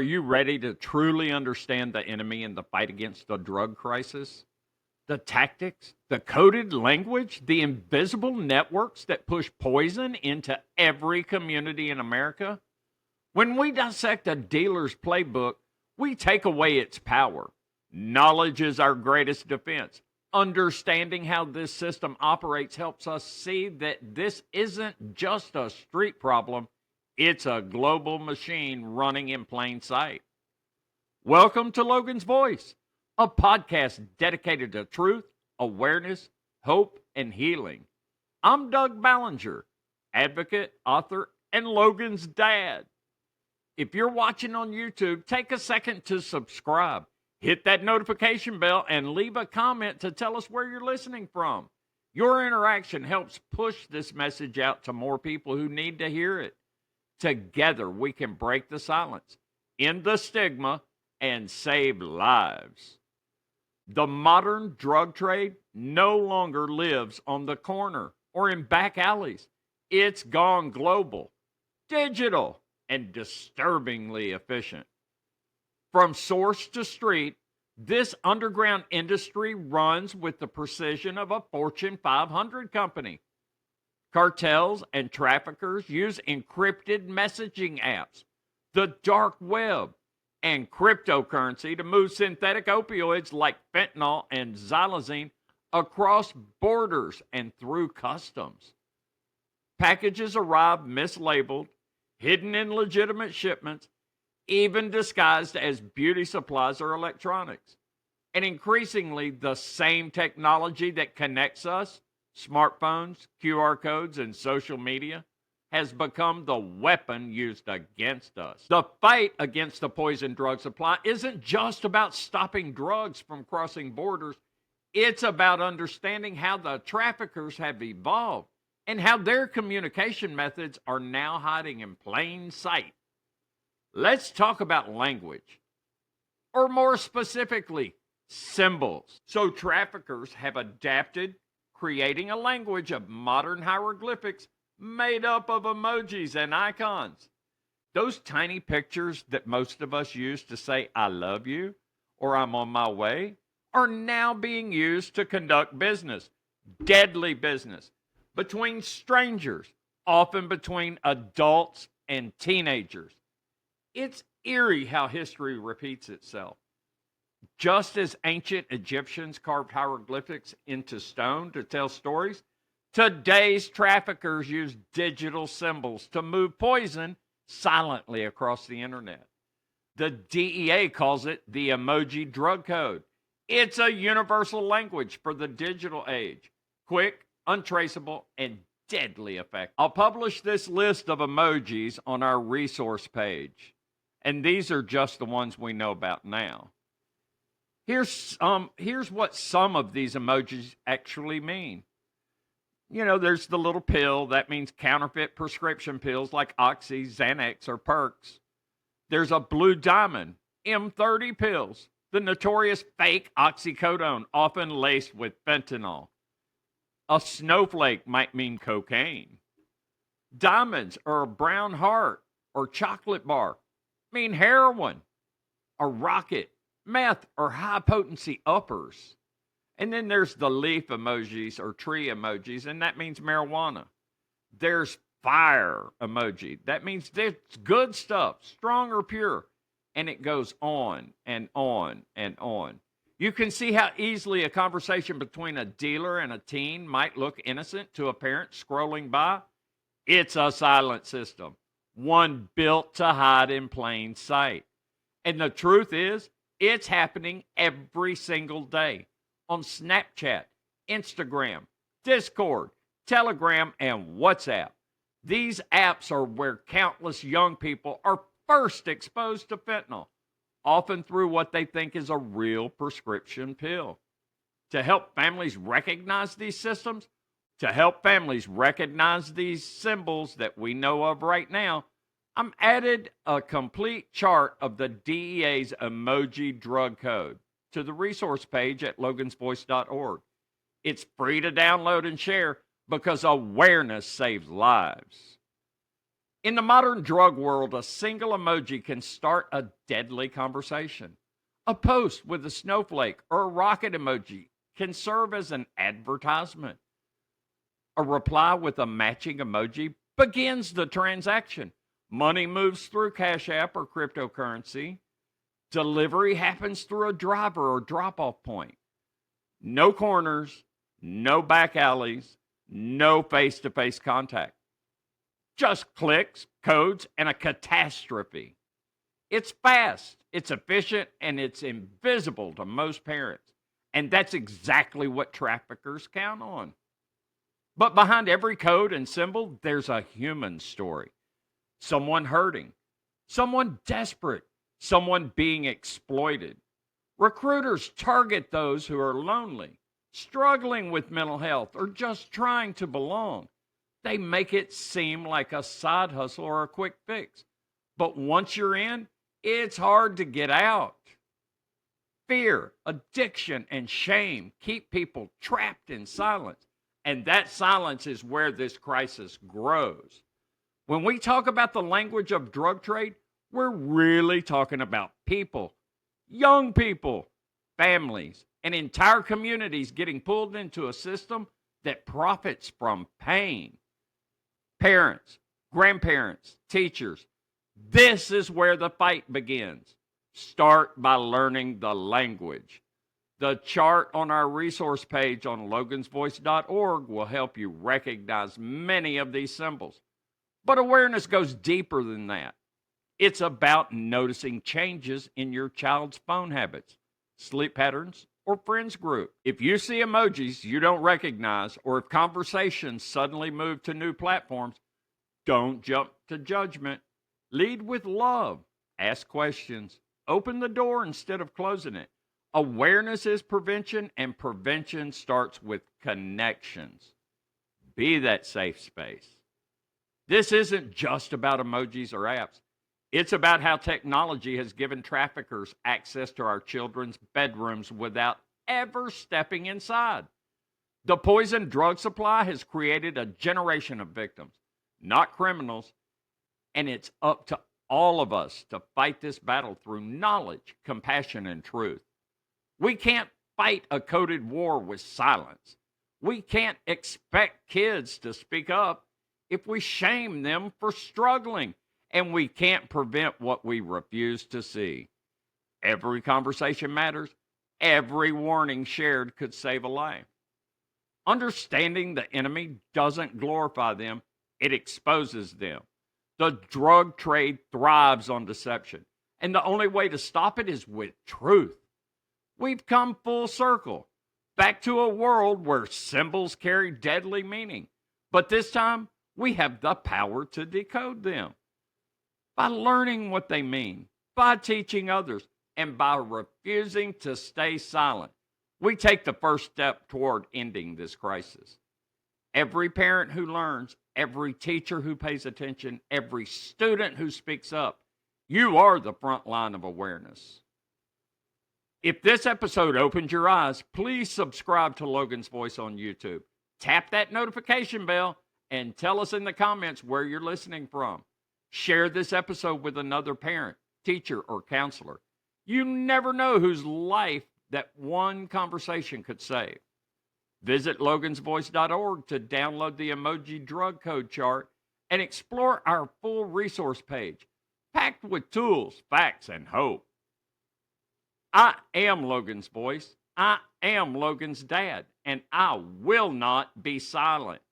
Are you ready to truly understand the enemy in the fight against the drug crisis? The tactics, the coded language, the invisible networks that push poison into every community in America? When we dissect a dealer's playbook, we take away its power. Knowledge is our greatest defense. Understanding how this system operates helps us see that this isn't just a street problem, it's a global machine running in plain sight. Welcome to Logan's Voice, a podcast dedicated to truth, awareness, hope, and healing. I'm Doug Ballinger, advocate, author, and Logan's dad. If you're watching on YouTube, take a second to subscribe, hit that notification bell, and leave a comment to tell us where you're listening from. Your interaction helps push this message out to more people who need to hear it. Together, we can break the silence, end the stigma, and save lives. The modern drug trade no longer lives on the corner or in back alleys. It's gone global, digital, and disturbingly efficient. From source to street, this underground industry runs with the precision of a Fortune 500 company. Cartels and traffickers use encrypted messaging apps, the dark web, and cryptocurrency to move synthetic opioids like fentanyl and xylazine across borders and through customs. Packages arrive mislabeled, hidden in legitimate shipments, even disguised as beauty supplies or electronics. And increasingly, the same technology that connects us, smartphones, QR codes, and social media, has become the weapon used against us. The fight against the poison drug supply isn't just about stopping drugs from crossing borders. It's about understanding how the traffickers have evolved and how their communication methods are now hiding in plain sight. Let's talk about language, or more specifically, symbols. So traffickers have adapted, creating a language of modern hieroglyphics made up of emojis and icons. Those tiny pictures that most of us use to say, I love you, or I'm on my way, are now being used to conduct business, deadly business, between strangers, often between adults and teenagers. It's eerie how history repeats itself. Just as ancient Egyptians carved hieroglyphics into stone to tell stories, today's traffickers use digital symbols to move poison silently across the internet. The DEA calls it the Emoji drug code. It's a universal language for the digital age, quick, untraceable, and deadly effective. I'll publish this list of emojis on our resource page, and these are just the ones we know about now. Here's what some of these emojis actually mean. You know, there's the little pill. That means counterfeit prescription pills like Oxy, Xanax, or Perks. There's a blue diamond, M30 pills, the notorious fake oxycodone, often laced with fentanyl. A snowflake might mean cocaine. Diamonds or a brown heart or chocolate bar mean heroin. A rocket, meth, or high-potency uppers. And then there's the leaf emojis or tree emojis, and that means marijuana. There's fire emoji. That means it's good stuff, strong or pure. And it goes on and on and on. You can see how easily a conversation between a dealer and a teen might look innocent to a parent scrolling by. It's a silent system, one built to hide in plain sight. And the truth is, it's happening every single day on Snapchat, Instagram, Discord, Telegram, and WhatsApp. These apps are where countless young people are first exposed to fentanyl, often through what they think is a real prescription pill. To help families recognize these systems, to help families recognize these symbols that we know of right now, I'm added a complete chart of the DEA's emoji drug code to the resource page at logansvoice.org. It's free to download and share because awareness saves lives. In the modern drug world, a single emoji can start a deadly conversation. A post with a snowflake or a rocket emoji can serve as an advertisement. A reply with a matching emoji begins the transaction. Money moves through Cash App or cryptocurrency. Delivery happens through a driver or drop off point. No corners, no back alleys, no face to face contact. Just clicks, codes, and a catastrophe. It's fast, it's efficient, and it's invisible to most parents. And that's exactly what traffickers count on. But behind every code and symbol, there's a human story. Someone hurting, someone desperate, someone being exploited. Recruiters target those who are lonely, struggling with mental health, or just trying to belong. They make it seem like a side hustle or a quick fix. But once you're in, it's hard to get out. Fear, addiction, and shame keep people trapped in silence. And that silence is where this crisis grows. When we talk about the language of drug trade, we're really talking about people, young people, families, and entire communities getting pulled into a system that profits from pain. Parents, grandparents, teachers, this is where the fight begins. Start by learning the language. The chart on our resource page on logansvoice.org will help you recognize many of these symbols. But awareness goes deeper than that. It's about noticing changes in your child's phone habits, sleep patterns, or friends group. If you see emojis you don't recognize, or if conversations suddenly move to new platforms, don't jump to judgment. Lead with love. Ask questions. Open the door instead of closing it. Awareness is prevention, and prevention starts with connections. Be that safe space. This isn't just about emojis or apps. It's about how technology has given traffickers access to our children's bedrooms without ever stepping inside. The poison drug supply has created a generation of victims, not criminals, and it's up to all of us to fight this battle through knowledge, compassion, and truth. We can't fight a coded war with silence. We can't expect kids to speak up if we shame them for struggling, and we can't prevent what we refuse to see. Every conversation matters. Every warning shared could save a life. Understanding the enemy doesn't glorify them, it exposes them. The drug trade thrives on deception, and the only way to stop it is with truth. We've come full circle, back to a world where symbols carry deadly meaning, but this time we have the power to decode them. By learning what they mean, by teaching others, and by refusing to stay silent, we take the first step toward ending this crisis. Every parent who learns, every teacher who pays attention, every student who speaks up, you are the front line of awareness. If this episode opened your eyes, please subscribe to Logan's Voice on YouTube. Tap that notification bell and tell us in the comments where you're listening from. Share this episode with another parent, teacher, or counselor. You never know whose life that one conversation could save. Visit logansvoice.org to download the emoji drug code chart and explore our full resource page, packed with tools, facts, and hope. I am Logan's voice. I am Logan's dad, and I will not be silent.